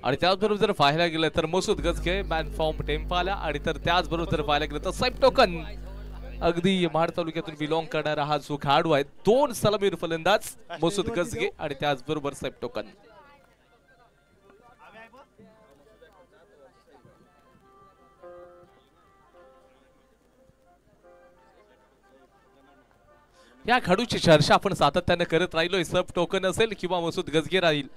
आणि त्याचबरोबर जर पाहायला गेलं तर मसूद गजगे मॅन फॉर्म टेम्पाला आणि तर त्याचबरोबर जर पाहायला गेलं तर सैफ टोकन अगदी महाड तालुक्यातून बिलॉंग करणारा हा जो खेळाडू आहे 2 सलामीर फलंदाज मसूद गजगे आणि त्याचबरोबर सैफ टोकन. या खेळाडूची चर्चा आपण सातत्याने करत राहिलोय. सैफ टोकन असेल किंवा मसूद गजगे राहील.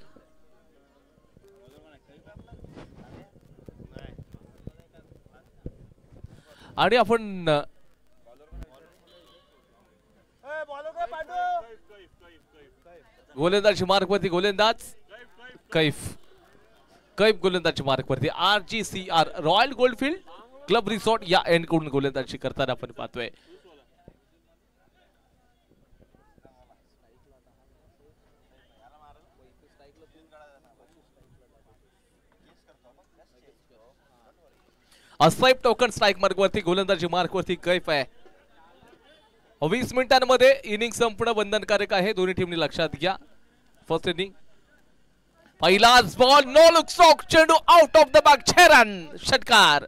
आणि आपण गोलंदाजी मार्कवरती गोलंदाज कैफ गोलंदाजी मार्कवरती RGCR royal goldfield club resort या एंड कडून गोलंदाजी करताना आपण पाहतोय. सैफ टोकन स्ट्राइक मार्कवरती गोलंदाजी मार्कवरती कैफ आहे. 20 मिनिटांमध्ये इनिंग संपणं बंधनकारक आहे. दोन्ही टीमनी लक्षात घ्या. फर्स्ट इनिंग पहिलाच बॉल नो लुक स्ट्रोक चेंडू out of the back 6 run षटकार.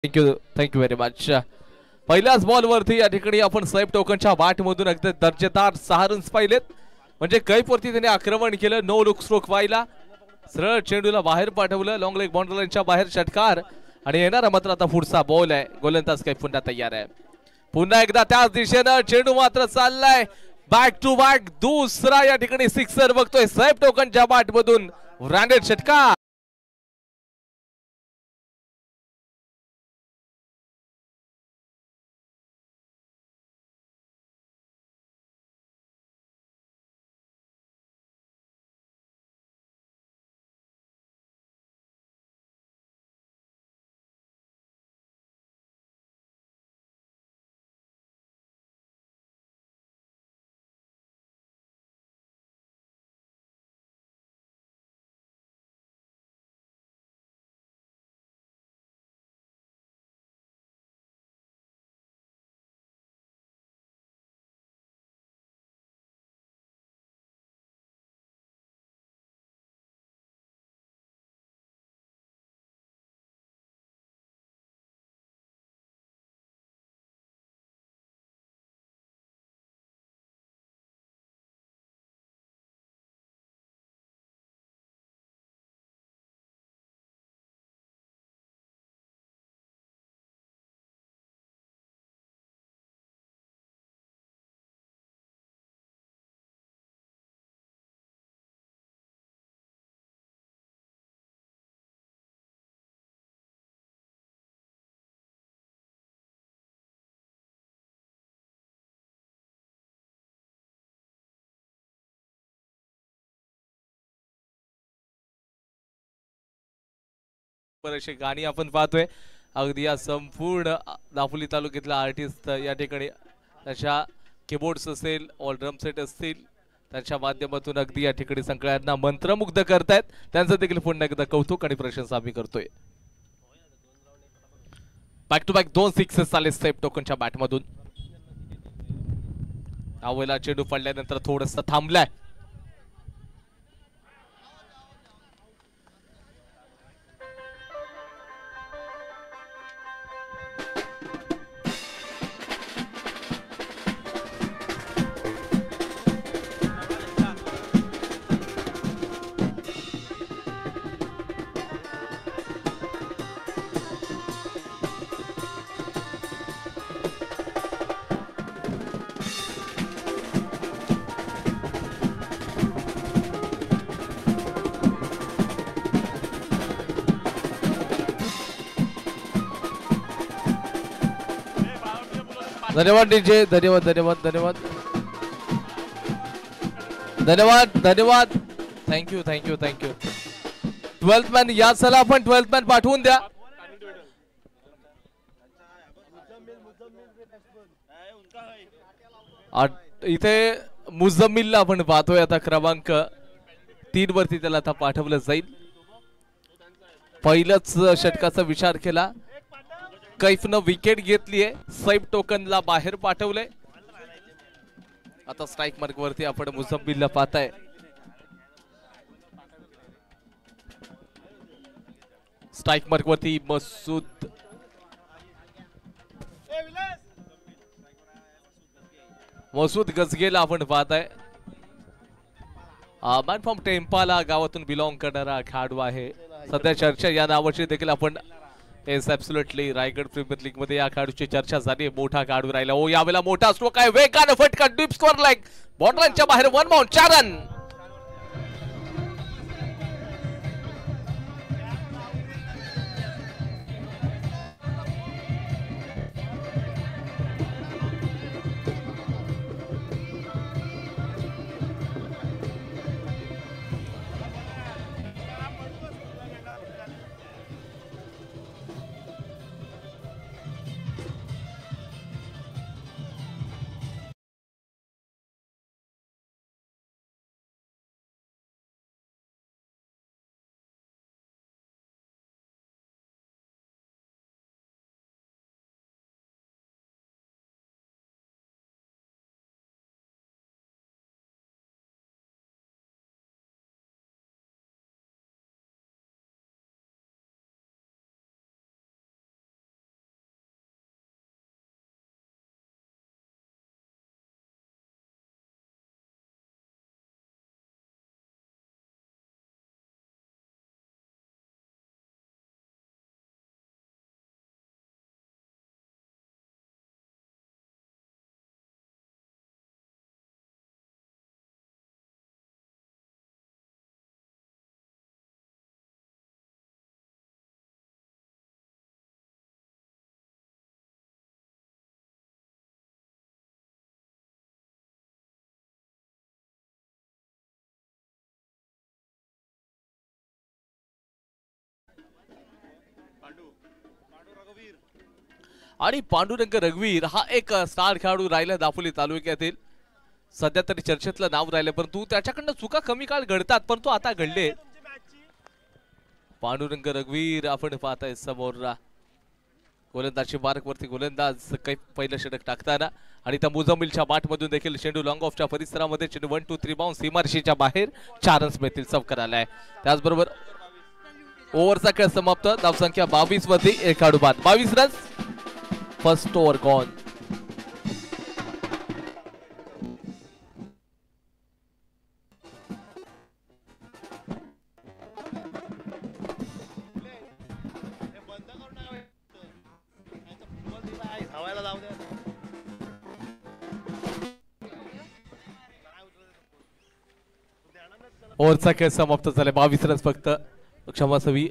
Thank you very much. पहिल्याच बॉल वरती या ठिकाणी आपण सैफ टोकनच्या बॅट मधून अगदी दर्जेदार 6 रन्स पाहिलेत. म्हणजे कैफ वरती त्याने आक्रमण केलं. नो लुक स्ट्रोक व्हायला सरळ चेंडूला बाहेर पाठवलं. लॉंग लेग बाउंड्री लाईनच्या बाहेर षटकार आणि येणारा मात्र आता पुढचा बॉल आहे. गोलंदाज कैफ पुन्हा तयार आहे. पुन्हा एकदा त्याच दिशेनं चेंडू मात्र चाललाय बॅक टू बॅक. दुसरा या ठिकाणी सिक्सर बघतोय सैफ टोकनच्या बॅट मधून ब्रँडेड षटकार. अशी गाणी आपण पाहतोय. अगदी या संपूर्ण दापोली तालुक्यातला आर्टिस्ट या ठिकाणी त्याच्या कीबोर्ड्स असेल ऑल ड्रम सेट असतील त्याच्या माध्यमातून अगदी या ठिकाणी सगळ्यांना मंत्रमुग्ध करतायत. त्यांचं देखील पुन्हा एकदा कौतुक आणि प्रशंसा आम्ही करतोय. बॅक टू बॅक 2 सिक्सेस आले सैफ टोकनच्या बॅटमधून. अवला चेंडू पडल्यानंतर थोडंसं थांबलाय. धन्यवाद डीजे, धन्यवाद धन्यवाद धन्यवाद धन्यवाद धन्यवाद, thank you thank you thank you. 12th man या, चला आपण 12th मॅन पाठवून द्या. इथे मुझम्मिलला आपण पाहतोय आता क्रमांक 3 वरती, त्याला आता पाठवलं जाईल. पहिल्याच षटकाचा विचार केला, कैफनं विकेट घेतलीये, सैफ टोकनला बाहेर पाठवलंय. आता स्ट्राइक मार्क वरती आपण मुझम्मिलला पाहताय. स्ट्राइक मार्क वरती मसूद गजगेला आपण पाहताय. मॅन फ्रॉम टेम्पाला गावातून बिलॉंग करणारा खेळाडू आहे. सध्या चर्चा या नावाची देखील आपण yes absolutely Raigad premier league मध्ये या खेळाडूची चर्चा झाली. मोठा खेळाडू राहिला. ओ यावेळेला मोठा स्ट्रोक आहे, वेगाने फटका, डीप स्कोर लाईक बॉर्डरच्या बाहेर, 1 बाउंड, 4 रन. आणि पांडुरंग रघुवीर हा एक स्टार खेळाडू राहिला दापोली तालुक्यातील. सध्या तरी चर्चेतलं नाव राहिलं, परंतु त्याच्याकडनं चुका कमी काळ घडतात, परंतु आता घडले. पांडुरंग रघुवीर आपण पाहताय समोर गोलंदाजी मार्क वरती गोलंदाज काही पहिलं षटक टाकताना, आणि त्या मुझम्मिलच्या बाट मधून देखील चेंडू लॉंग ऑफच्या परिसरामध्ये चेंडू 1 2 3 बाउन्स सीमारेषेच्या बाहेर, 4 रन्स मिळतील चौकार आलाय. त्याचबरोबर ओव्हरचा खेळ समाप्त. धावसंख्या 22 वरती, एक खेळाडू बाद, 22 रन्स. First over gone. ओव्हरचा खेळ समाप्त झाला. 22 रन्स फक्त, क्षमा सवी.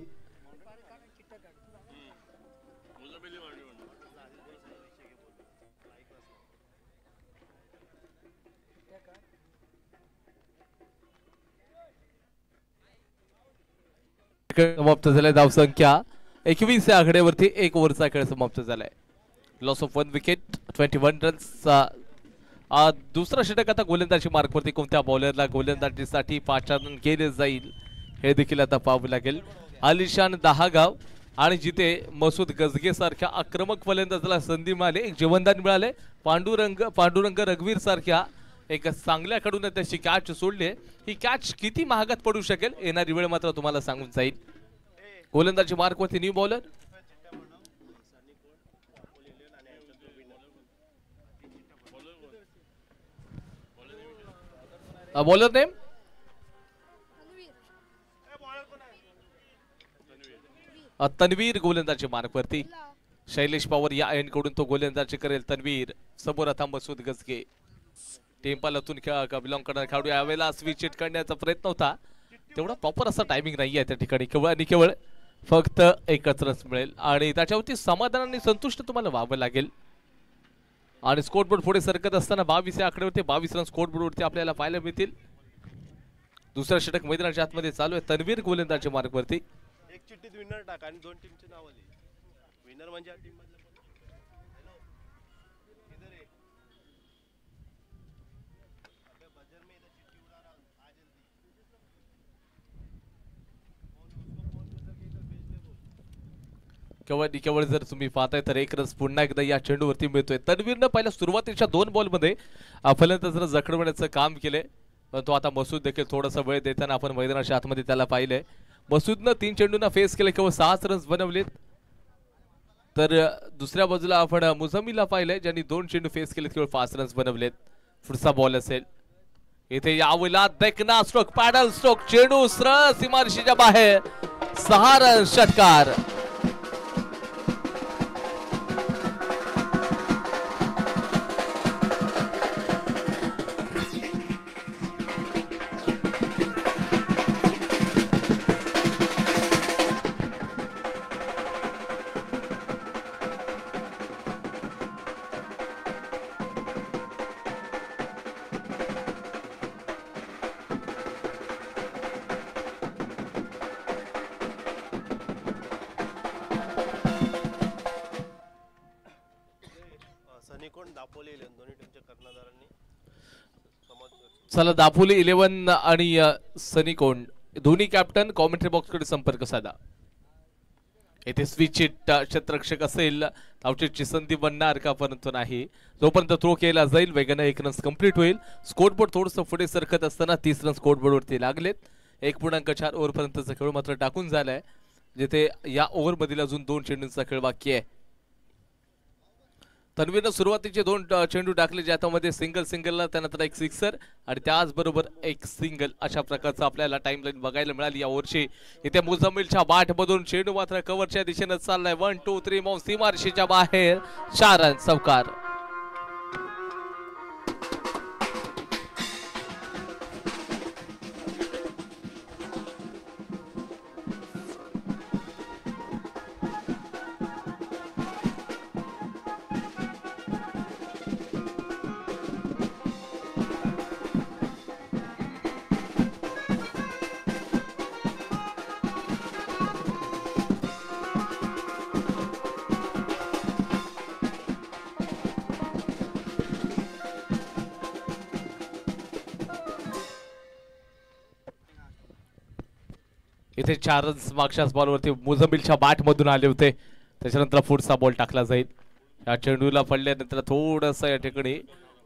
समाप्त झालाय. धावसंख्या 21 या आकड्यावरती, एक ओव्हरचा खेळ समाप्त झालाय. Loss of 1 wicket, 21 runs. दुसरा षटक आता गोलंदाजी मार्कवरती कोणत्या बॉलरला गोलंदाजीसाठी 5 रन केले जाईल हे देखील आता पाहावं लागेल. आलिशान दहागाव आणि जिथे मसूद गजगे सारख्या आक्रमक फलंदाजाला संधी मिळाली, एक जीवनदान मिळाले. पांडुरंग रघुवीर सारख्या एक चांगल्या कडून त्याची कॅच सोडली. ही कॅच किती महागात पडू शकेल येणारी वेळ मात्र तुम्हाला सांगून जाईल. गोलंदाजी मार्कवरती new bowler bowler name Tanveer. गोलंदाजी मार्कवरती शैलेश पवार या एंड कडून तो गोलंदाजी करेल. तन्वीर समोर आता मसूद गजगे, टेम्पालातून बिलॉंग करणारा खेळाडू. यावेळेला स्विच हिट करण्याचा प्रयत्न होता, तेवढा प्रॉपर असा टायमिंग नाही आहे त्या ठिकाणी. केवळ आणि केवळ फक्त एकच रन मिळेल आणि त्याच्यावरती समाधानाने संतुष्ट तुम्हाला व्हावं लागेल. आणि स्कोर बोर्ड पुढे सरकत असताना 22 या आकड्यावरती 22 रन स्कोर बोर्डवरती आपल्याला पाहायला मिळतील. दुसरा षटक मैदानाच्या आतमध्ये चालू आहे. तन्वीर गोलंदाजी मार्गवरती. एक चिठ्ठीत विनर टाका आणि 2 टीमचे नाव लिहा. विनर म्हणजे टीम मधलं केवळ जर तुम्ही पाहताय तर एक रन पुन्हा एकदा या चेंडूवरती मिळतोय. तन्वीरनं पहिल्या सुरुवातीच्या 2 बॉलमध्ये फलंदाजांना जखडवण्याचं काम केलंय, परंतु आता मसूद देखील थोडासा वेळ देताना आपण मैदानाच्या आतमध्ये त्याला पाहिलंय. मसूदनं 3 चेंडूंना फेस केले, केवळ 6 रन्स बनवलेत. तर दुसऱ्या बाजूला आपण मुझम्मीलला पाहिलंय, ज्यांनी 2 चेंडू फेस केलेत, केवळ 5 रन्स बनवलेत. पुढचा बॉल असेल इथे यावेळेला देखना स्ट्रोक पॅडल स्ट्रोक चेंडू सरळ सीमारेषेच्या बाहेर. 6 रन षटकार. चला दापोली 11 आणि सनी कोंड दोन्ही कॅप्टन कॉमेंट्री बॉक्स कडे संपर्क साधा. येथे स्विचिट क्षेत्ररक्षक असेल, धावचीची संधी बनणार का, परंतु नाही. जोपर्यंत थ्रो केला जाईल वेगाने 1 रन कंप्लीट होईल. स्कोरबोर्ड थोडंसं पुढे सरकत असताना 30 रन स्कोरबोर्डवरती लागलेत. 1.4 ओव्हर पर्यंतचा खेळ मात्र टाकून झालाय, जिथे या ओव्हर मधील अजून 2 चेंडूंचा खेळ बाकी आहे. तन्वीरनं सुरुवातीचे 2 चेंडू टाकले, ज्यामध्ये सिंगलला त्यानंतर एक सिक्सर आणि त्याचबरोबर एक सिंगल अशा प्रकारचं आपल्याला टाइमलाईन बघायला मिळाली या ओव्हरची. इथे मुझम्मीलच्या बाटमधून चेंडू मात्र कव्हरच्या दिशेने चाललाय. 1 2 3 मग सीमारेषेच्या बाहेर. 4 रन चौकार. इथे 4 रन्स मागच्याच बॉलवरती मुझम्मीलच्या बॅटमधून आले होते. त्याच्यानंतर पुढचा बॉल टाकला जाईल. या चेंडूला पडल्यानंतर थोडंसं या ठिकाणी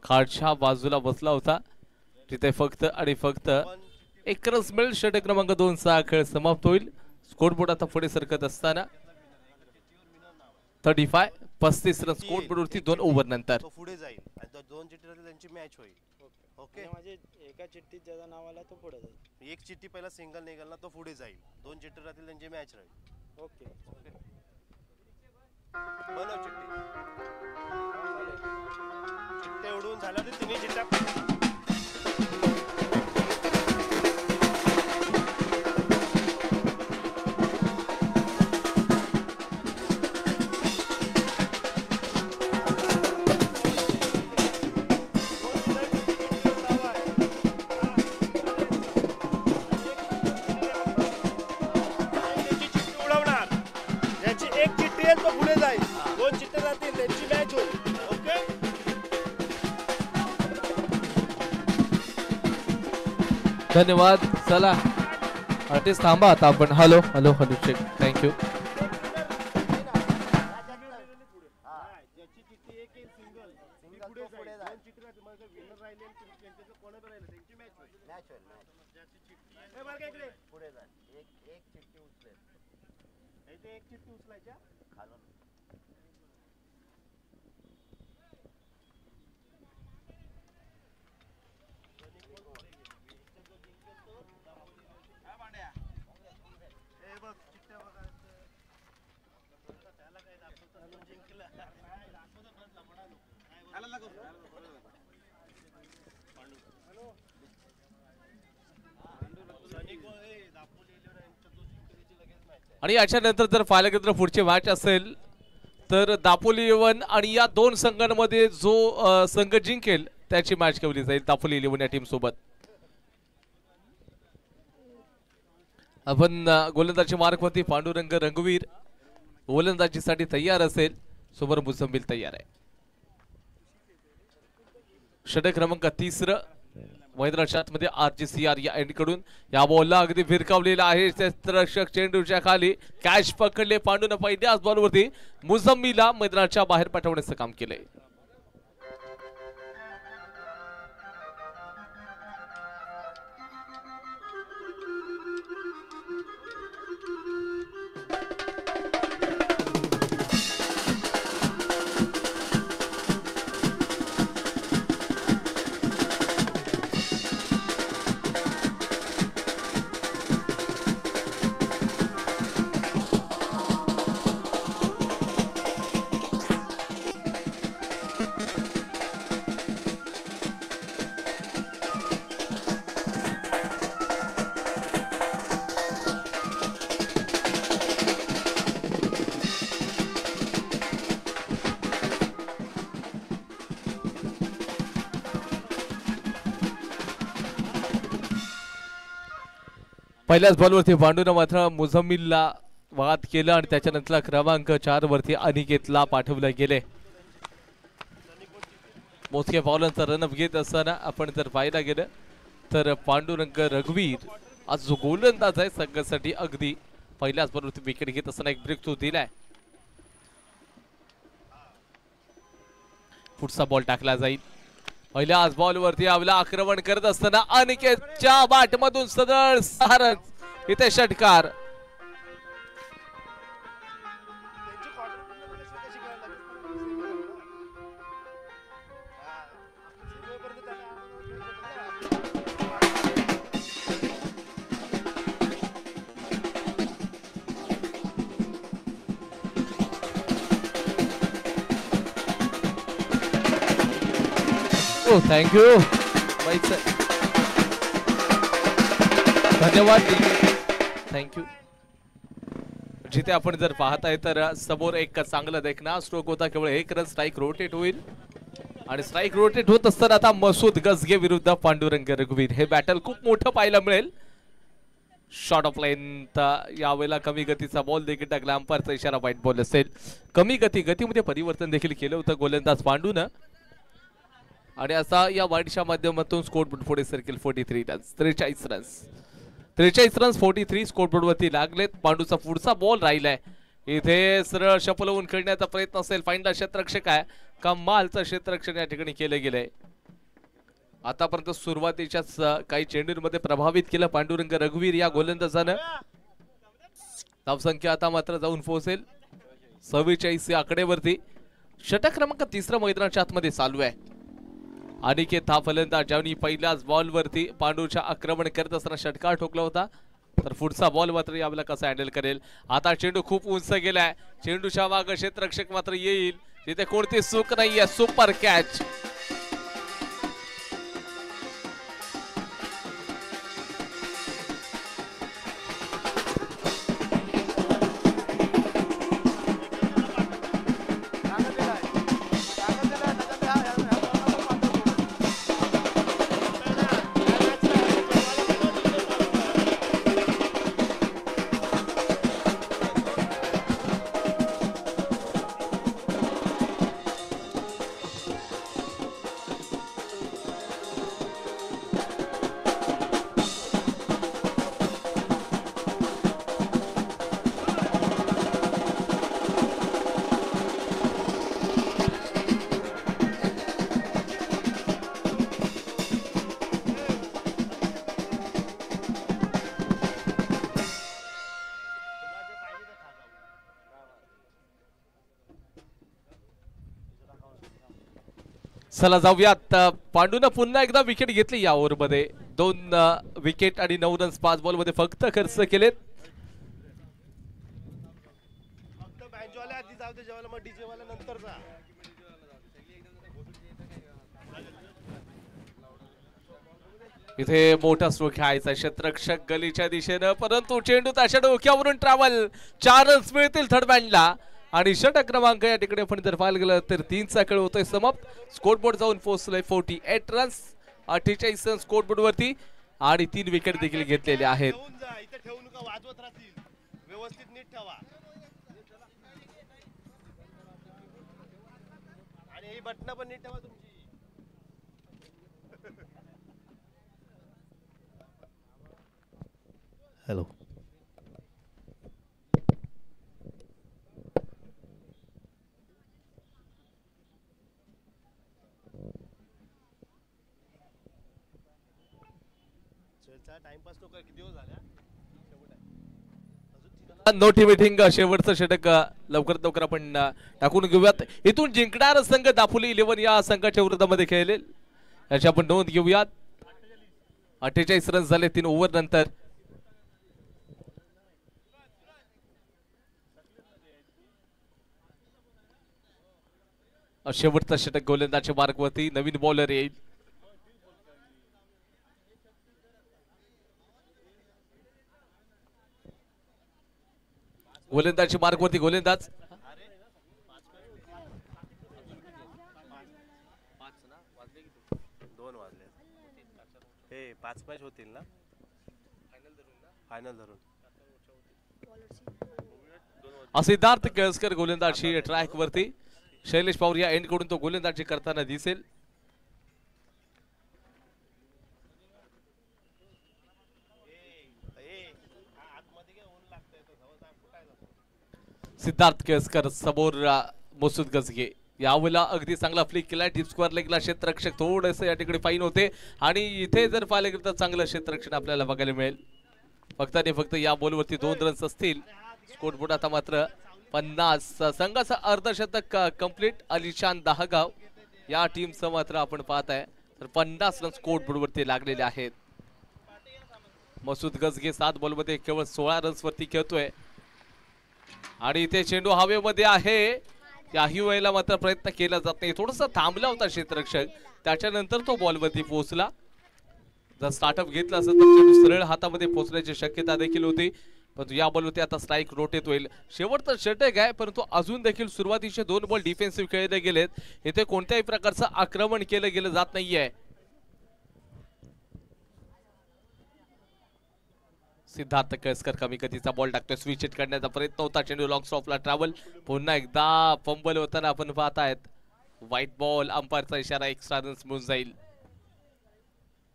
खालच्या बाजूला बसला होता, तिथे फक्त आणि फक्त 1 रन्स मिळेल. षटक क्रमांक 2 चा खेळ समाप्त होईल. स्कोरबोर्ड आता पुढे सरकत असताना 35 रन स्कोरबोर्डवरती 2 ओव्हर नंतर पुढे जाईल आणि 2 चिठ्ठीत त्यांची मॅच होईल. ओके, म्हणजे एका चिठ्ठीत ज्याचं नाव आलं तो पुढे जाईल. एक चिठ्ठी पहिला सिंगल निघाला तो पुढे जाईल. 2 चिठ्ठी राहतील त्यांची मॅच राहील. ओके ओके, बनव चिठ्ठी. चिठ्ठ्या उडवून झाल्या तर तिन्ही चिठ्ठ्या धन्यवाद. चला आर्टिस्ट थांबा आता आपण. Hello hello hello check. Thank you. आणि याच्यानंतर जर पाहिलं गेलं तर पुढची मॅच असेल तर दापोली 11 आणि या दोन संघांमध्ये जो संघ जिंकेल त्याची मॅच खेळली जाईल दापोली 11 या टीम सोबत. आपण गोलंदाजी मार्कवरती पांडुरंग रंगवीर गोलंदाजीसाठी तयार असेल. समोर मुझम्मिल तयार आहे. षटक क्रमांक 30 मैदानाच्या आतमध्ये RGCR या एंडकडून या बॉलला अगदी भिरकावलेला आहे. क्षेत्ररक्षक चेंडूच्या खाली कॅच पकडले. पांडून पहिल्याच बॉलवरती मुझम्मिलला मैदानाच्या बाहेर पाठवण्याचं काम केलंय. पहिल्याच बॉलवरती पांडूनं मात्र मुझम्मिलला वाद केला आणि त्याच्यानंतर क्रमांक 4 वरती अनिकेतला पाठवले गेले. मोजक्या बॉलांचा रनअप घेत असताना आपण जर पाहायला गेलं तर पांडुरंग रघुवीर आज जो गोलंदाज आहे संघासाठी अगदी पहिल्याच बॉलवरती विकेट घेत असताना एक ब्रेक थ्रू दिलाय. पुढचा बॉल टाकला जाईल. पहिल्याच बॉलवरती आपला आक्रमण करत असताना अनिकेतच्या बॅटमधून सरळ सारंग इथे षटकार. थँक्यू धन्यवाद थँक्यू. जिथे आपण जर पाहताय तर समोर एक चांगला देखना स्ट्रोक होता. केवळ एक रन स्ट्राईक रोटेट होईल आणि स्ट्राईक रोटेट होत असताना आता मसूद गजगे विरुद्ध पांडुरंग रघुवीर हे बॅटल खूप मोठं पाहायला मिळेल. शॉर्ट ऑफ लाईन यावेळेला कमी गतीचा बॉल देखील टाकला. अंपायरचा इशारा वाईट बॉल असेल. कमी गतीमध्ये परिवर्तन देखील केलं होतं गोलंदाज पांडूनं आणि असा या वाईटच्या माध्यमातून स्कोरबोर्ड पुढे सरकेल 43 रन्स 43 रन्स 43 स्कोरबोर्ड वरती लागलेत. पांडूचा पुढचा बॉल राहिलाय. इथे सरळ शपलवून खेळण्याचा प्रयत्न असेल. फाईनला क्षेत्ररक्षक आहे. कमालचं क्षेत्ररक्षण या ठिकाणी केलं गेलंय. आतापर्यंत सुरुवातीच्याच काही चेंडूंमध्ये प्रभावित केलं पांडुरंग रघुवीर या गोलंदाजानं. धावसंख्या आता मात्र जाऊन पोहोचेल 44 या आकडेवरती. षटक क्रमांक 3 मैदानाच्या आतमध्ये चालू आहे. अनिकेत हा फलंदाज ज्याने पहिल्याच बॉलवरती पांडूच्या आक्रमण करत असताना षटकार ठोकला होता. तर पुढचा बॉल मात्र यावेळेला कसा हँडल करेल. आता चेंडू खूप उंच गेलाय. चेंडूच्या मागे क्षेत्ररक्षक मात्र येईल. तिथे कोणती चूक नाहीये. Super catch. चला जाऊयात. पांडूनं पुन्हा एकदा विकेट घेतली या ओव्हरमध्ये. 2 विकेट आणि 9 रन्स 5 बॉल मध्ये फक्त खर्च केलेत. इथे मोठा स्ट्रोक खेळायचा क्षेत्ररक्षक गलीच्या दिशेनं परंतु चेंडू त्याच्या डोक्यावरून ट्रॅव्हल. 4 रन्स मिळतील थर्ड बॅटला. आणि षटक क्रमांक या ठिकाणी आपण जर पाहायला गेलं तर 3चा खेळ होतोय समाप्त. स्कोरबोर्ड जाऊन पोहोचलोय 48 रन्स, 48 रन स्कोरबोर्ड वरती आणि 3 विकेट देखील घेतलेले आहेत. ठेवून जा, इथे ठेवू नका, वाजवत राहतील. व्यवस्थित नीट ठेवा आणि ही बटणं पण नीट ठेवा तुमची. हॅलो. टाइमपास नको, किती दिवस झाले? नोटी मीटिंग शेवटचं षटक लवकरात लवकर आपण टाकून घेऊयात. इथून जिंकणार संघ दापोली 11 या संघाच्या विरोधामध्ये खेळले याची आपण नोंद घेऊयात. 48 रन झाले 3 ओव्हर नंतर. शेवटचा षटक गोलंदाजच्या मार्गवरती. नवीन बॉलर येईल. गोलंदाजच्या मार्गवरती गोलंदाज. दोन वाजले. हे 5 मॅच होतील ना फायनल धरून. सिद्धार्थ केळकर गोलंदाजी ट्रॅक वरती. शैलेश पवार या एंड कडून तो गोलंदाजी करताना दिसेल. सिद्धार्थ केळकर समोर मसूद गजगे. यावेळेला अगदी चांगला फ्लिक केला. डीप स्क्वेअर लेगला क्षेत्ररक्षक थोडेसे या ठिकाणी फाईन होते आणि इथे जर पाहायला गेलं तर चांगलं क्षेत्ररक्षण आपल्याला बघायला मिळेल. फक्त आणि फक्त या बॉलवरती 2 रन्स असतील. स्कोरबोर्ड आता मात्र 50. संघाचा अर्धशतक कंप्लीट. अलिशान दहागाव या टीमचं मात्र आपण पाहताय तर 50 रन स्कोरबोर्ड वरती लागलेले आहेत. मसूद गजगे 7 बॉलमध्ये केवळ 16 रन्स वरती खेळतोय आणि इथे चेंडू हवेमध्ये आहे. याही वेळेला मात्र प्रयत्न केला जात नाही. थोडासा थांबला होता क्षेत्ररक्षक, त्याच्यानंतर तो बॉलवरती पोहोचला. जर स्टार्टअप घेतला असत तर चेंडू सरळ हातामध्ये पोहोचण्याची शक्यता देखील होती, परंतु या बॉलवरती आता स्ट्राईक रोटेट होईल. शेवटचा षटक आहे, परंतु अजून देखील सुरुवातीचे 2 बॉल डिफेन्सिव्ह खेळले गेलेत. इथे कोणत्याही प्रकारचं आक्रमण केलं गेलं जात नाहीये. सिद्धार्थ केळकर कमी गतीचा बॉल टाकतोय. स्विच हिट करण्याचा प्रयत्न होता. चेंडू लॉंग स्टॉपला ट्रॅव्हल. पुन्हा एकदा फंबल होताना आपण पाहतायत. White ball. अंपायरचा इशारा. एक्स्ट्रा रन्स मिळून जाईल.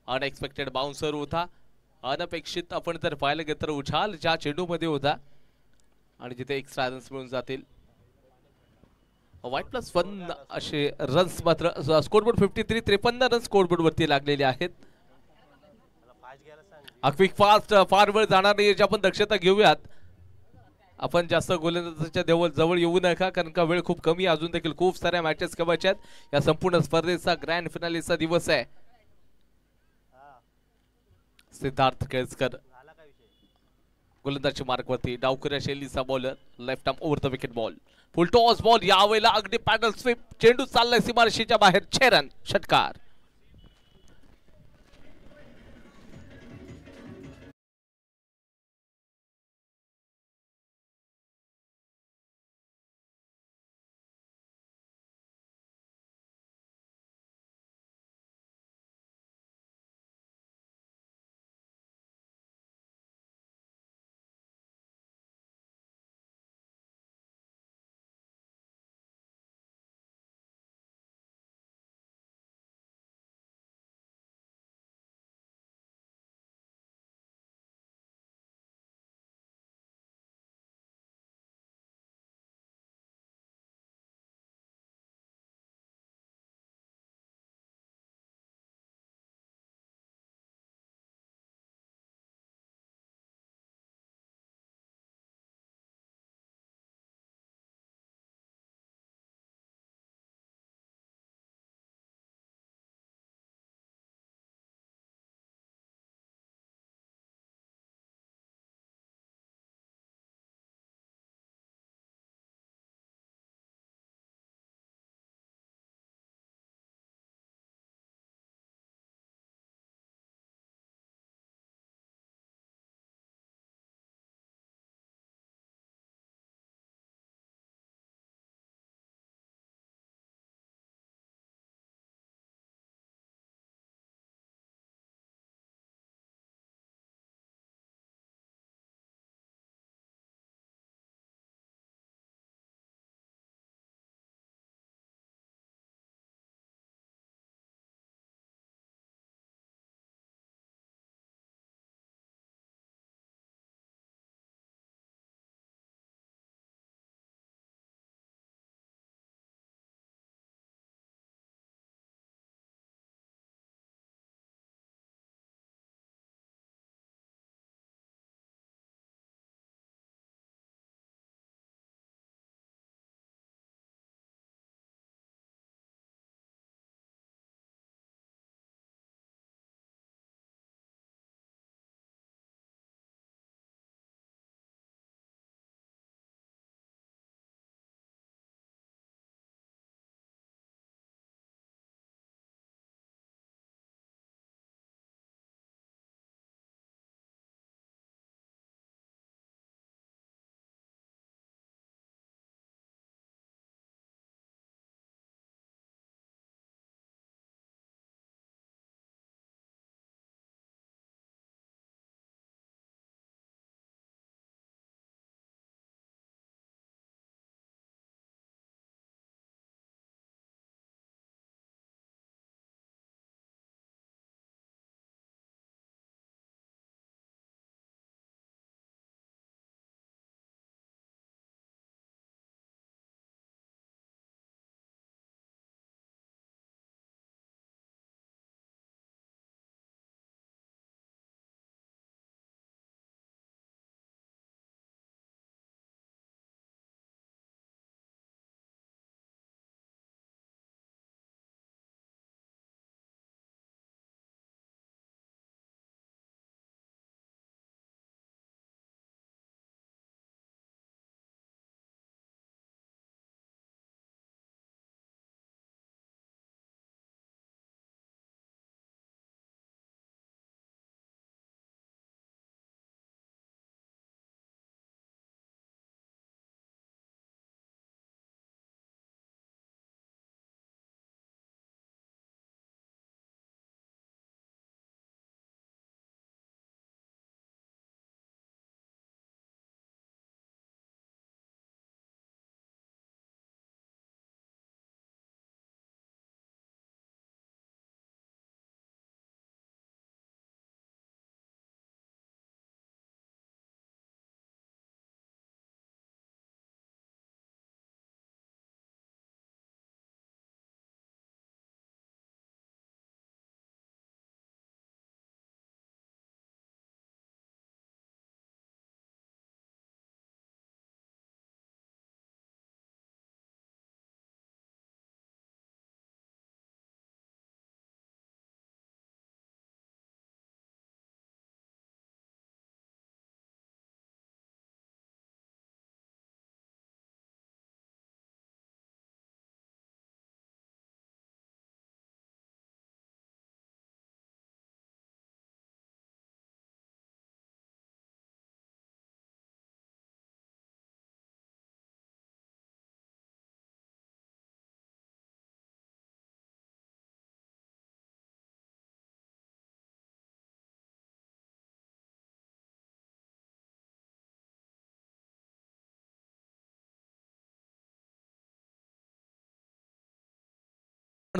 अनएक्सपेक्टेड बाउन्सर होता. अनपेक्षित आपण जर पाहायला गेलं तर उछाल ज्या चेंडू मध्ये होता आणि जिथे एक्स्ट्रा रन्स मिळून जातील. व्हाईट +1 असे रन्स मात्र स्कोरबोर्ड 53. 53 रन स्कोरबोर्ड वरती लागलेले आहेत. क्विक फास्ट फार वेळ जाणार नाही याची आपण दक्षता घेऊयात. आपण जास्त गोलंदाजाच्या जवळ येऊ नका, कारण का वेळ खूप कमी. अजून देखील खूप साऱ्या मॅचेस खेळायच्या आहेत. या संपूर्ण स्पर्धेचा ग्रँड फिनालेचा दिवस आहे. सिद्धार्थ केळकर गोलंदाजी मार्कवरती. डावखुऱ्या शैलीचा bowler. Left arm over the wicket ball. Full toss ball. यावेळेला अगदी पॅडल स्वीप. चेंडू चाललाय सीमारेषेच्या बाहेर. 6 रन. षटकार.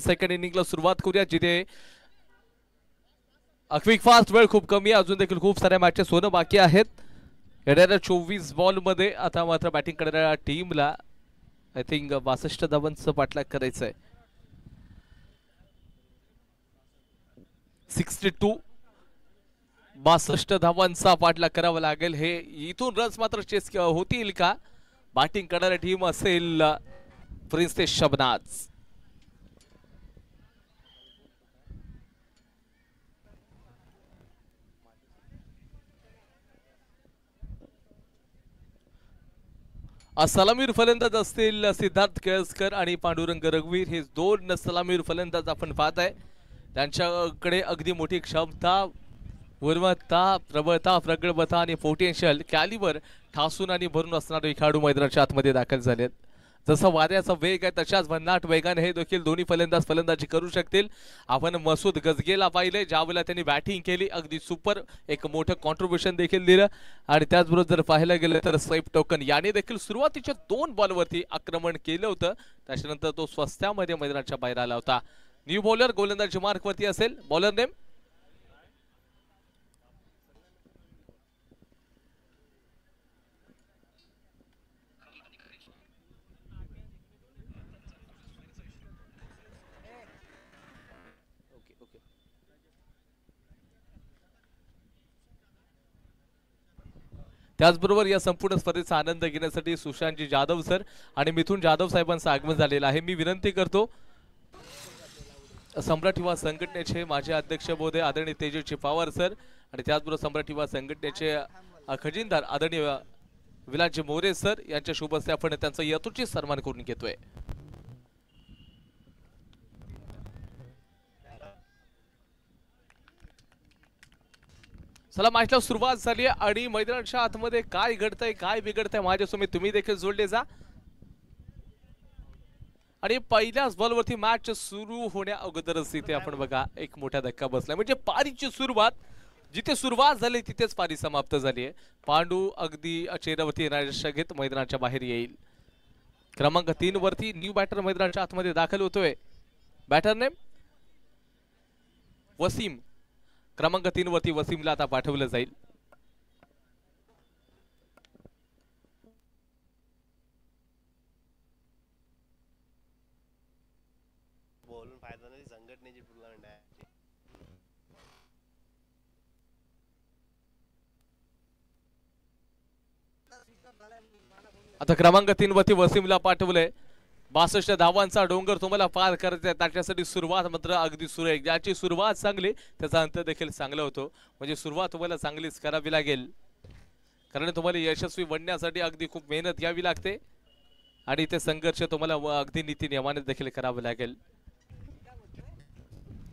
सेकंड इनिंगला सुरुवात करूया, जिथे क्विक फास्ट वेळ खूप कमी आहे. अजून देखील खूप साऱ्या मॅचेस होणं बाकी आहेत. येणाऱ्या 24 बॉल मध्ये आता मात्र बॅटिंग करणाऱ्या टीमला आय थिंक 62 धावांचं पाठलाग करायचं आहे. 62 धावांचा पाठलाग करावा लागेल. हे इथून रन्स मात्र चेस होतील का? बॅटिंग करणारी टीम असेल प्रिन्सेस शबनाज. सलामीर फलंदाज असतील सिद्धार्थ केळसकर आणि पांडुरंग रघुवीर. हे दोन सलामीर फलंदाज आपण पाहत आहे. त्यांच्याकडे अगदी मोठी क्षमता, गुणवत्ता, प्रबळता, प्रगल्भता आणि पोटेन्शियल कॅलिबर ठासून आणि भरून असणारे खेळाडू मैदानाच्या आतमध्ये दाखल झालेत. जसं वाऱ्याचा वेग आहे तशाच भन्नाट वेगाने हे देखील दोन्ही फलंदाज फलंदाजी करू शकतील. आपण मसूद गजगेला पाहिले, ज्यावेळेला त्यांनी बॅटिंग केली अगदी सुपर, एक मोठं कॉन्ट्रीब्युशन देखील दिलं. आणि त्याचबरोबर जर पाहायला गेलं तर सैफ टोकन याने देखील सुरुवातीच्या 2 बॉलवरती आक्रमण केलं होतं. त्याच्यानंतर तो स्वस्त्यामध्ये मैदानाच्या बाहेर आला होता. न्यू बॉलर गोलंदाजी मार्कवरती असेल. बॉलर नेम त्याचबरोबर या संपूर्ण स्पर्धेचा आनंद घेण्यासाठी सुशांतजी जाधव सर आणि मिथुन जाधव साहेबांचं आगमन झालेलं आहे. मी विनंती करतो सम्राट युवा संघटनेचे माजी अध्यक्ष महोदय आदरणीय तेजस्वी पवार सर आणि त्याचबरोबर सम्राट युवा संघटनेचे खजिनदार आदरणीय विलासजी मोरे सर यांच्या शुभ हस्ते आपण त्यांचा यथोचित सन्मान करून घेतोय. चला, मॅचला सुरुवात झाली आणि मैदानाच्या आतमध्ये काय घडतंय काय बिघडतंय माझ्यासमोर तुम्ही देखील जोडले जा. आणि पहिल्याच बॉलवरती मॅच सुरू होण्या अगोदरच इथे आपण बघा एक मोठा धक्का बसलाय. म्हणजे पारीची सुरुवात, जिथे सुरुवात झाली तिथेच पारी समाप्त झाली आहे. पांडू अगदी चेहऱ्यावरती येणाऱ्या घेत मैदानाच्या बाहेर येईल. क्रमांक 3 वरती न्यू बॅटर मैदानाच्या आतमध्ये दाखल होतोय. Batter name Wasim. क्रमांक 3 वरती वसीमला आता पाठवलं जाईल. बोलून फायदा नाही, संघटनेची टुर्नामेंट आहे. आता क्रमांक 3 वरती वसीमला पाठवलंय. 62 धावांचा डोंगर तुम्हाला पार करायचा आहे. त्याच्यासाठी सुरुवात मात्र अगदी सुरेख. ज्याची सुरुवात चांगली त्याचा अंत देखील चांगला होतो. म्हणजे सुरुवात तुम्हाला चांगलीच करावी लागेल, कारण तुम्हाला यशस्वी बनण्यासाठी अगदी खूप मेहनत घ्यावी लागते आणि ते संघर्ष तुम्हाला अगदी नीती नियमाने देखील करावे लागेल.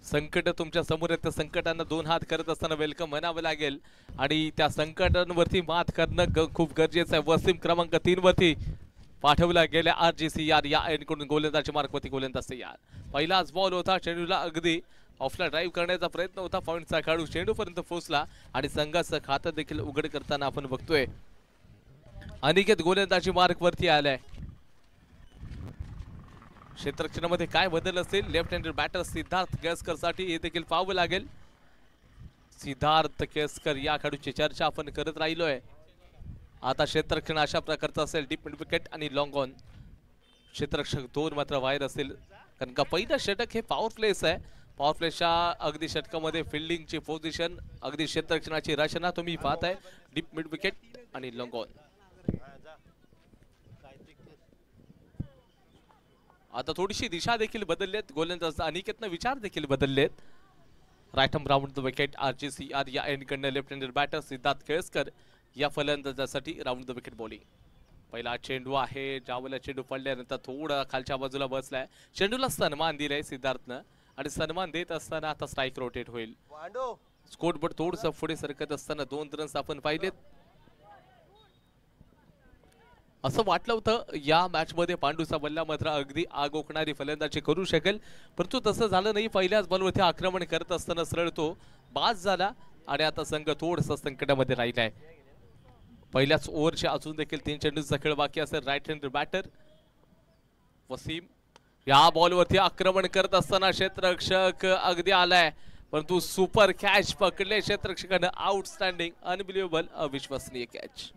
संकट तुमच्या समोर आहेत, त्या संकटांना 2 हात करत असताना वेलकम म्हणावं लागेल आणि त्या संकटांवरती मात करणं खूप गरजेचं आहे. वसीम क्रमांक 3 वरती पाठवला गेल्या RGCR या एंडकडून गोलंदाजी मार्कवरती गोलंदाज तयार. पहिलाच बॉल होता. चेंडूला अगदी ऑफला ड्राईव्ह करण्याचा प्रयत्न होता. पॉइंटचा खेळाडू चेंडूपर्यंत पोहोचला आणि संघाचं खातं देखील उघड करताना आपण बघतोय. अनिकेत गोलंदाजी मार्कवरती आलाय. क्षेत्ररक्षणामध्ये काय बदल असेल? Left handed batter Siddharth Kelaskar साठी हे देखील पाहावं लागेल. सिद्धार्थ केळसकर या खेळाडूची चर्चा आपण करत राहिलोय. आता क्षेत्ररक्षण अशा प्रकारचं असेल. डीप मिड विकेट आणि लॉंग ऑन. क्षेत्ररक्षक 2 मात्र बाहेर असेल, कारण का पहिलं षटक हे पॉवर प्लेस आहे. पॉवर प्लेच्या अगदी षटकामध्ये फिल्डिंगची पोझिशन, अगदी क्षेत्ररक्षणाची रचना तुम्ही पाहताय. डीप मिड विकेट आणि लॉंग ऑन. आता थोडीशी दिशा देखील बदललेत. गोलंदाज अनिकेतनं विचार देखील बदललेत. Right arm round the wicket RGCR या एंडकडनं left handed batter Siddharth Kelaskar या फलंदाजासाठी राऊंड द विकेट बॉलिंग. पहिला चेंडू आहे. ज्यावेळेला चेंडू पडल्यानंतर थोडा खालच्या बाजूला बसलाय. चेंडूला सन्मान दिलाय सिद्धार्थनं आणि सन्मान देत असताना आता स्ट्राईक रोटेट होईल. स्कोर बोर्ड थोडंसं पुढे सरकत असताना 2 रन्स आपण पाहिलेत. असं वाटलं होतं या मॅच मध्ये पांडूचा बल्ला मात्र अगदी आग ओकणारी फलंदाजी करू शकेल, परंतु तसं झालं नाही. पहिल्याच बॉलवरती आक्रमण करत असताना सरळ तो बाद झाला आणि आता संघ थोडंसं संकटामध्ये राहिलाय. पहिल्याच ओव्हरच्या अजून देखील 3 चेंडूचा खेळ बाकी असेल. राईट हँडेड बॅटर वसीम या बॉलवरती आक्रमण करत असताना क्षेत्ररक्षक अगदी आलाय, परंतु सुपर कॅच पकडले क्षेत्ररक्षकाने. आउटस्टँडिंग, अनबिलिव्हेबल, अविश्वसनीय कॅच.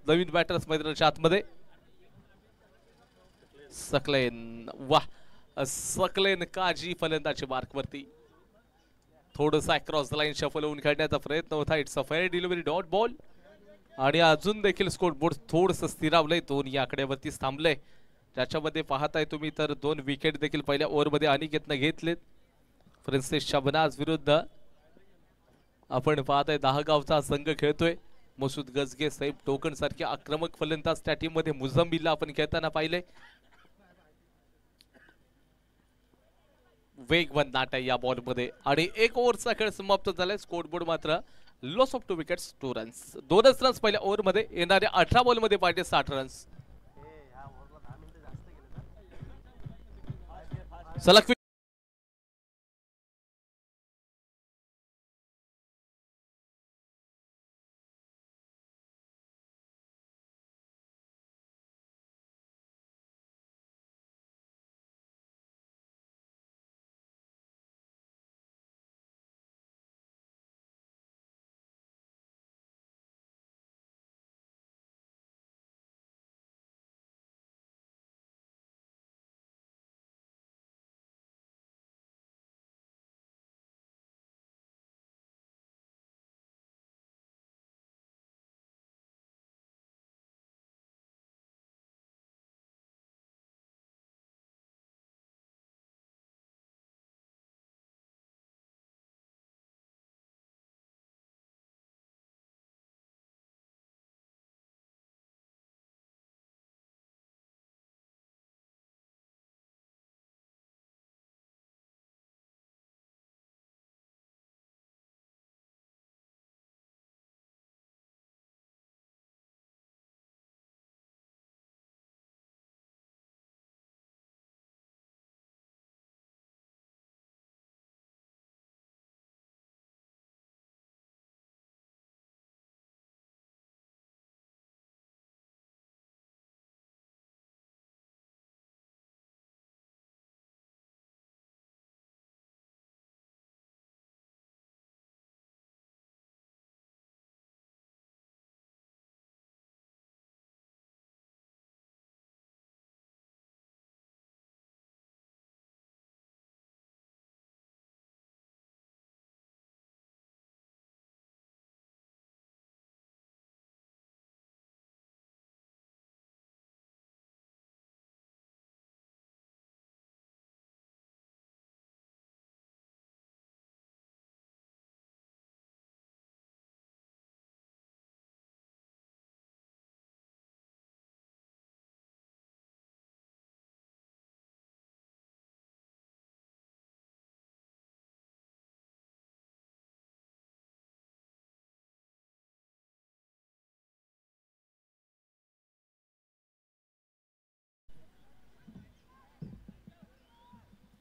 नवीन बॅटर्स मैदानाच्या आतमध्ये. सकलेन, वाह, सकलेन काजी फलंदाजी मार्क वरती. थोडंसं अक्रॉस द लाईन शफल होऊन खेळण्याचा प्रयत्न होता. It's a fair delivery, dot ball. आणि अजून देखील स्कोर बोर्ड थोडंसं स्थिरावलंय, 2 या आकड्यावरतीच थांबलंय. ज्याच्यामध्ये पाहताय तुम्ही तर 2 विकेट देखील पहिल्या ओव्हरमध्ये अनिकेतनं घेतलेत. फ्रान्सिस शबनाज विरुद्ध आपण पाहताय दहागावचा संघ खेळतोय. मसूद गजगे, सैफ टोकन सारखे आक्रमक फलंदाज त्या टीम मध्ये मुझम्बिलला आपण खेळताना पाहिले. वेगवान नाट आहे या बॉल मध्ये. आणि 1 ओव्हरचा खेळ समाप्त झालाय. स्कोर बोर्ड मात्र लॉस ऑफ 2 विकेट्स, 2 रन्स. 2च रन्स पहिल्या ओव्हर मध्ये. येणाऱ्या 18 बॉल मध्ये पाहिजे 60 रन्स. सलग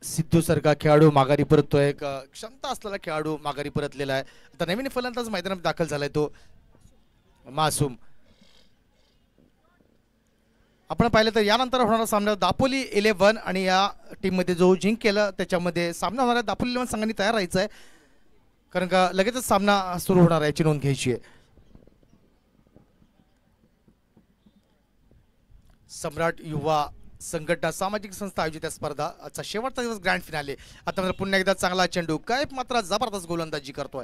सिद्धू सारखा खेळाडू माघारी परततोय. क्षमता असलेला खेळाडू माघारी परतलेला आहे. आता नवीन फलंदाज मैदानात दाखल झालाय तो मासूम. आपण पाहिलं तर यानंतर होणारा सामना दापोली 11 आणि या टीम मध्ये जो जिंकेला त्याच्यामध्ये सामना होणार आहे. दापोली 11 संघाने तयार राहायचं आहे, कारण का लगेचच सामना सुरू होणार आहे, याची नोंद घ्यायची आहे. सम्राट युवा संघटना सामाजिक संस्था आयोजित या स्पर्धा आजचा शेवटचा दिवस ग्रँड फिनाले. आता मात्र पुन्हा एकदा चांगला चेंडू काय मात्र जबरदस्त गोलंदाजी करतोय.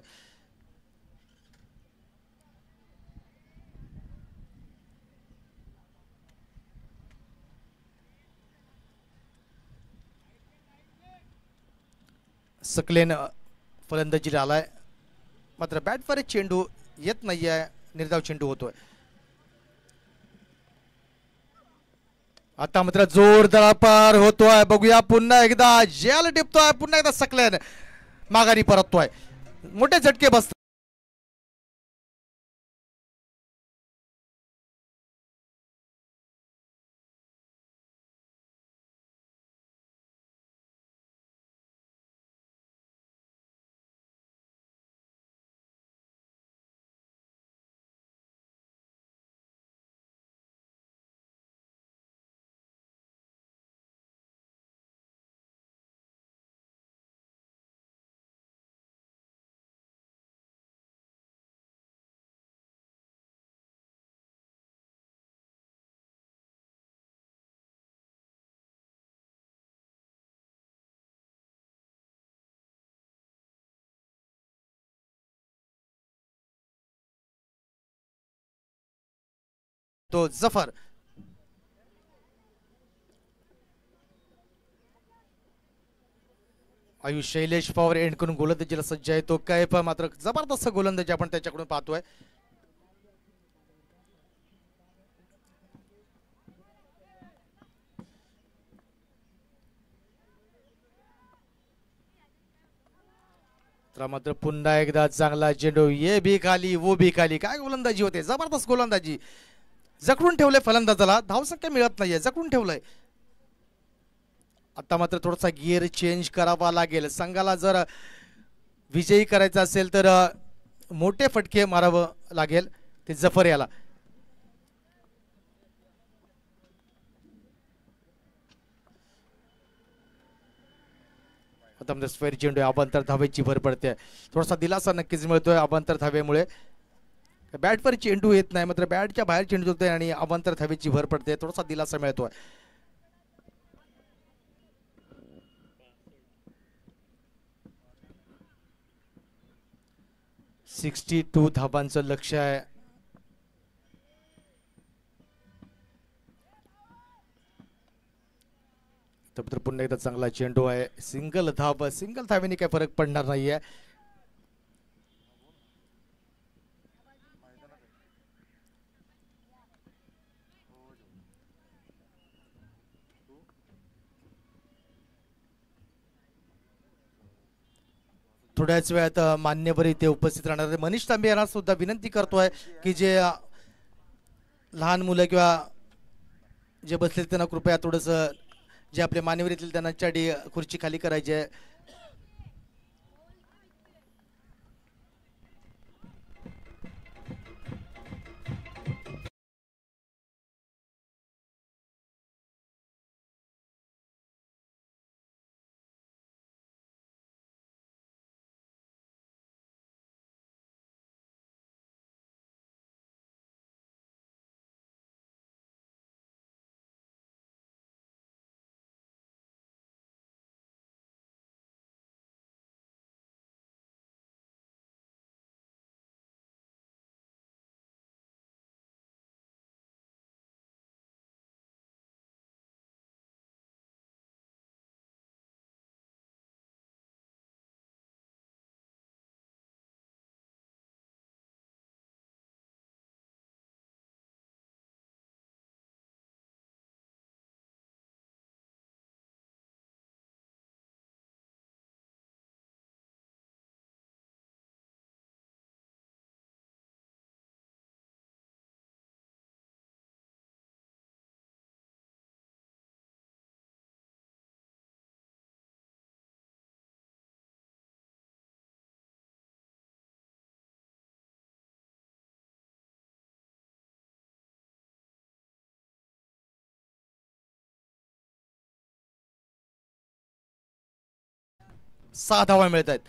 सकलेन फलंदाजीला आलाय मात्र बॅटवर चेंडू येत नाहीये. निर्धाव चेंडू होतोय. आता मात्र जोरदार पार होतोय. बघूया पुन्हा एकदा जेल टिपतोय. पुन्हा एकदा सकलेन माघारी परततोय. मोठे झटके बसतात. तो जफर आयुष शैलेश पवार एंड करून गोलंदाजीला सज्ज आहे. तो काय पण मात्र जबरदस्त गोलंदाजी आपण त्याच्याकडून पाहतोय. तर मात्र पुन्हा एकदा चांगला चेंडू. ये भी खाली वो भी खाली. काय गोलंदाजी होते. जबरदस्त गोलंदाजी. जखडून ठेवलंय फलंदाजाला. धावसंख्या मिळत नाहीये. जखडून ठेवलंय. आता मात्र थोडासा गिअर चेंज करावा लागेल. संघाला जर विजयी करायचा असेल तर मोठे फटके मारावं लागेल ते जफर याला. आता म्हणजे स्क्वेअर चेंडू अबांतर धावेची भर पडते. थोडासा दिलासा नक्कीच मिळतोय अबांतर धावेमुळे. बॅटवर चेंडू येत नाही मात्र बॅटच्या बाहेर चेंडू होतोय आणि अबांतर धावेची भर पडते. थोडासा दिलासा मिळतोय. 62 धाबांचं लक्ष आहे. तर पुन्हा एकदा चांगला चेंडू आहे. सिंगल धावेने काही फरक पडणार नाहीये. थोड्याच वेळात मान्यवर इथे उपस्थित राहणार. मनीष तांबे यांना सुद्धा विनंती करतोय की जे लहान मुलं किंवा जे बसले त्यांना कृपया थोडस जे आपले मान्यवर येतील त्यांना चाडी खुर्ची खाली करायची आहे. सहा धावा मिळत आहेत.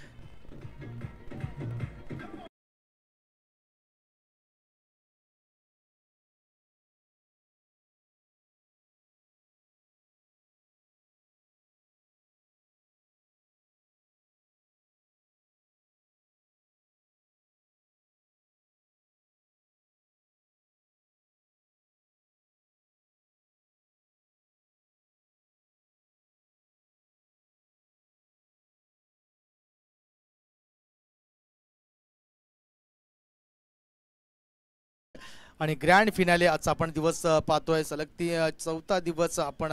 आणि ग्रँड फिनाले आजचा आपण दिवस पाहतोय. सलग चौथा दिवस आपण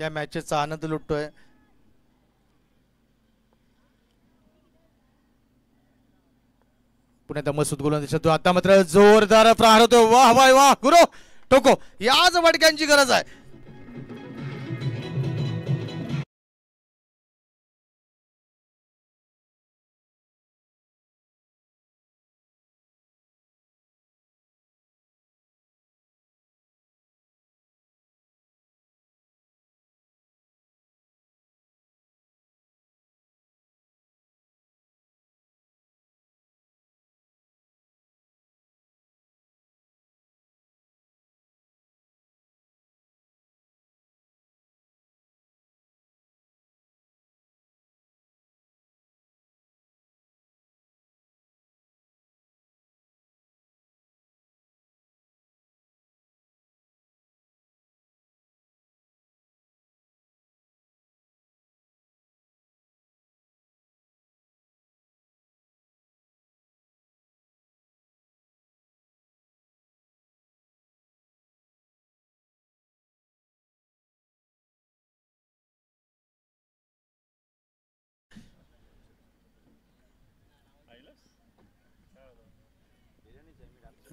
या मॅचेसचा आनंद लुटतोय. पुण्यात मसूद गोलंदाज आता मात्र जोरदार प्रहार होतो. वाह वाह वाह गुरु टोको, याच फटक्यांची गरज आहे.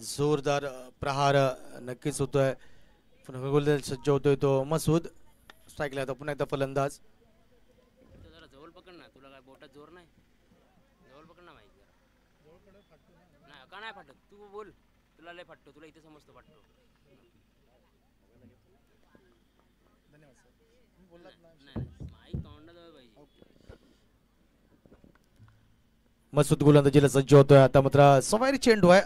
जोरदार प्रहार नक्कीच होतोय. पुन्हा गोलंदाज सज्ज होतोय तो मसूद. स्ट्राईकला आता पुन्हा एकदा फलंदाज. जरा जवळ पकड ना, तुला काय बोटात जोर नाही. जवळ पकड ना माहिती नाही का नाही फाटत. तू बोल, तुला लय फाटतो, तुला इथे समजतो फाटतो. माईक तोंडाजवळ पाहिजे. मसूद गोलंदाजीला सज्ज होतोय. आता मात्र सवारी चेंडू आहे.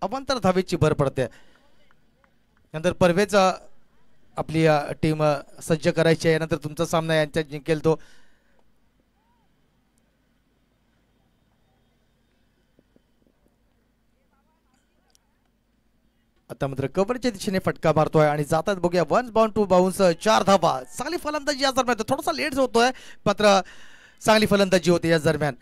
अवांतर धावेची भर पडते. नंतर परवेज आपली टीम सज्ज करायची आहे. नंतर तुमचा सामना यांच्यात जिंकेल तो. आता मात्र कव्हरच्या दिशेने फटका मारतोय आणि जातात बघूया. 1 बाउंड 2 बाउन्स 4 धावा. चांगली फलंदाजी या दरम्यान, थोडासा लेट होतोय मात्र चांगली फलंदाजी होते या दरम्यान.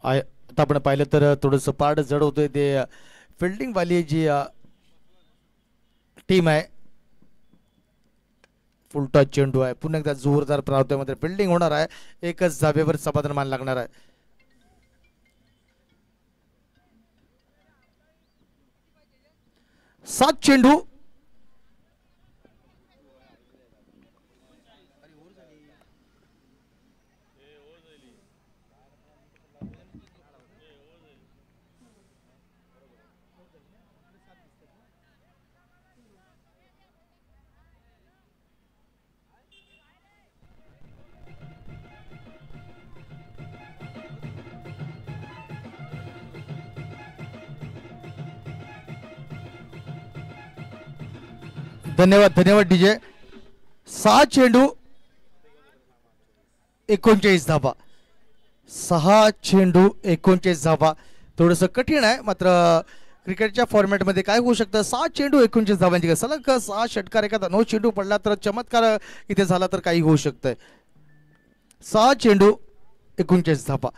आता आपण पाहिलं तर थोडंसं पाड जड होतोय ते फिल्डिंग वाली जी टीम आहे. फुल टच चेंडू आहे. पुन्हा एकदा जोरदार प्रहार मध्ये फिल्डिंग होणार आहे. एकच धाब्यावर समाधान मान लागणार आहे. सात चेंडू. धन्यवाद धन्यवाद डीजे. 6 चेंडू 39 धावा. 6 चेंडू 39 धावा. थोडस कठीण आहे मात्र क्रिकेटच्या फॉर्मॅटमध्ये काय होऊ शकतं. 6 चेंडू 39 धावांची सलग 6 षटकार एखादा 9 चेंडू पडला तर चमत्कार इथे झाला तर काही होऊ शकतंय. 6 चेंडू 39 धावा.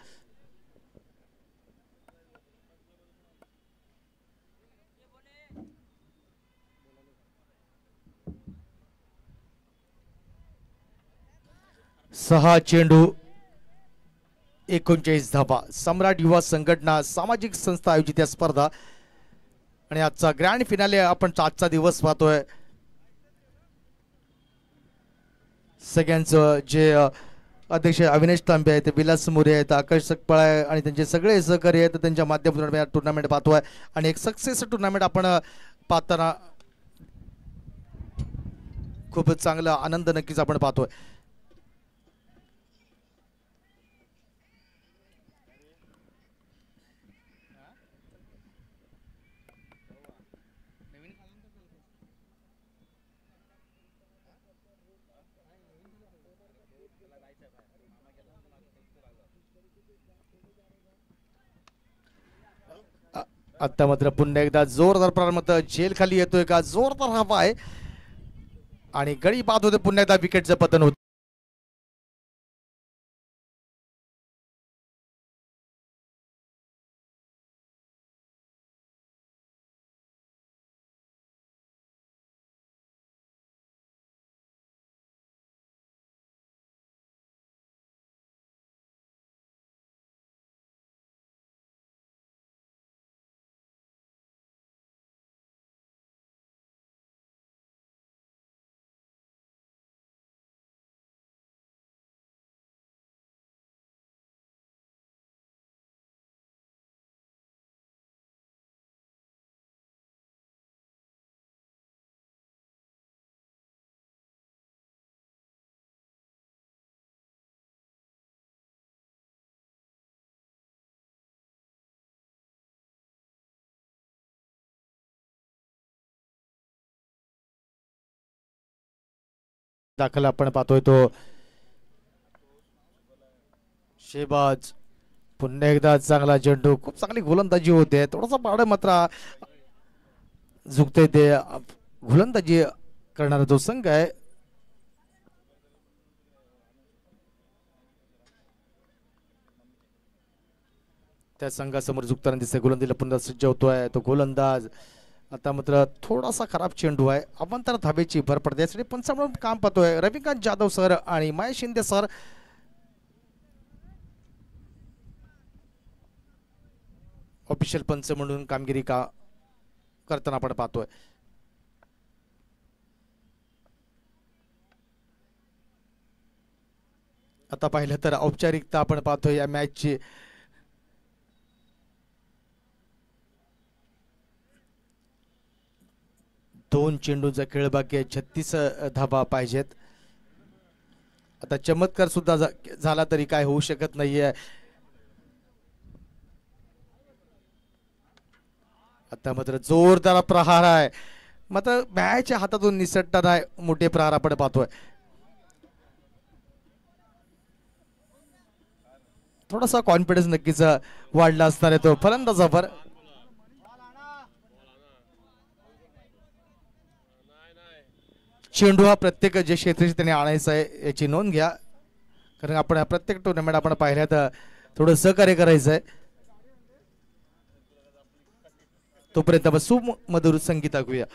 सहा चेंडू 39 धावा. सम्राट युवा संघटना सामाजिक संस्था आयोजित या स्पर्धा आणि आजचा ग्रँड फिनाले आपण आजचा दिवस पाहतोय. सगळ्यांचं जे अध्यक्ष अविनाश तांबे आहेत, विलास मोरे आहेत, आकाश सकपाळ आहे आणि त्यांचे सगळे सहकारी आहेत त्यांच्या माध्यमातून टुर्नामेंट पाहतोय आणि एक सक्सेस टुर्नामेंट आपण पाहताना खूप चांगला आनंद नक्कीच आपण पाहतोय. आता मात्र पुन्हा एकदा जोरदार प्रारंभ, झेल खाली येतोय का, जोरदार हवा आहे आणि गडी बाद होते, पुन्हा एकदा विकेटचं पतन होत. दाखल आपण पाहतोय तो शेबाज, पुन्हा एकदा चांगला चेंडू, खूप चांगली गोलंदाजी होते, थोडासा पाड मात्र झुकते, ते गोलंदाजी करणारा जो संघ आहे त्या संघासमोर झुकताना दिसते. गोलंदाजीला पुन्हा सज्ज होतोय तो गोलंदाज. आता मात्र थोडासा खराब चेंडू आहे, अवांतर धावेची भर पडते, यासाठी पंच म्हणून काम पाहतोय रविकांत जाधव सर आणि महेश शिंदे सर. ऑफिशियल पंच म्हणून कामगिरी का करताना आपण पाहतोय. आता पाहिलं तर औपचारिकता आपण पाहतोय या मॅचची. दोन चेंडूचा खेळ बाकी आहे, 36 धावा पाहिजेत. आता चमत्कार सुद्धा झाला तरी काय होऊ शकत नाहीये. आता मात्र जोरदार प्रहार आहे, मात्र मॅचच्या हातातून निसटणारा मोठे प्रहार आपण पाहतोय. थोडासा कॉन्फिडन्स नक्कीच वाढला असणार आहे तो फलंदाजावर. चेंडू हा प्रत्येक जे क्षेत्राशी त्याने आणायचा आहे याची नोंद घ्या, कारण आपण प्रत्येक टुर्नामेंट आपण पाहिल्या तर थोडं सहकार्य करायचं आहे. तोपर्यंत आपण सुमधुर संगीत ऐकूया.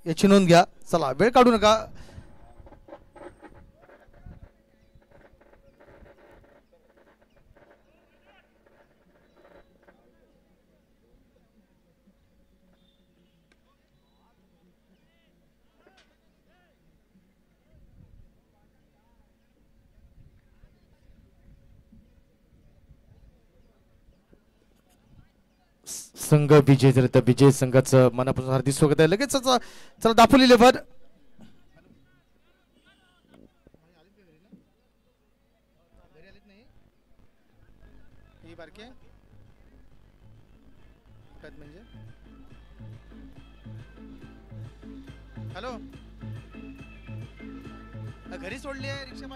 याची नोंद घ्या. चला वेळ काढू नका. संघ विजय झाले तर विजय संघाचं मनापासून हार्दिक स्वागत आहे. लगेच चला दापोली लेव्हल. हॅलो, घरी सोडली आहे रिक्षा.